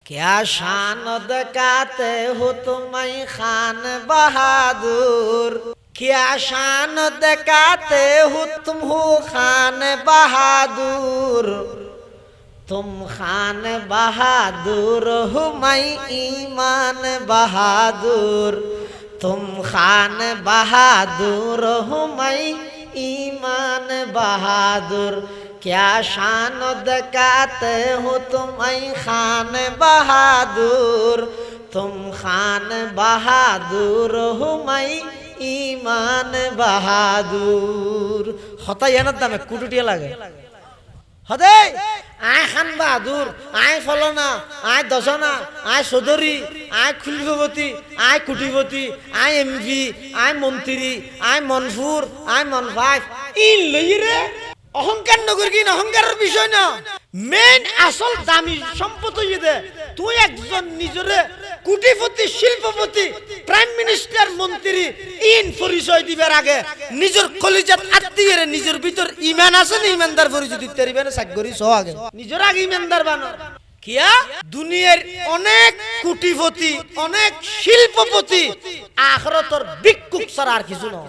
क्या शान दिखाते हो तुम्हें खान बहादुर, क्या शान दिखाते हो तुम हो खान बहादुर। तुम खान बहादुर हो मैं ईमान बहादुर, तुम खान बहादुर हो मैं ईमान बहादुर। क्या शान दिखाते हो तुम्हें खान बहादुर, तुम खान बहादुर हो मैं ईमान बहादुर। হতা এনার দামে কুটুটিয়া লাগে হদে আয় খান বাহাদুর, আয় ফলনা, আয় দশনা, আয় চৌধুরী, আয় খুলপতি, আয় কুটিপতি, আয় এমপি, আয় মন্ত্রী, আয় মনফুর, আয় মনফাইফ ইন লইরে অহংকার নগর কিনা অহংকারের বিষয় না। মেন আসল দামি সম্পদ হইয়ে তুই একজন নিজরে কোটিপতি, শিল্পপতি, প্রাইম মিনিস্টার, মন্ত্রী ইন পরিচয় দিবার আগে নিজের কলিজাত আত্মীয়রে নিজের ভিতর ঈমান আছে না ঈমানদার পরিচয় দিতে পারবে না সাগরি সহ আগে নিজের আগে ঈমানদার বানো। কিয়া দুনিয়ার অনেক কোটিপতি, অনেক শিল্পপতি আখিরাতের ভিক্ষুক ছাড়া আর কিছু না।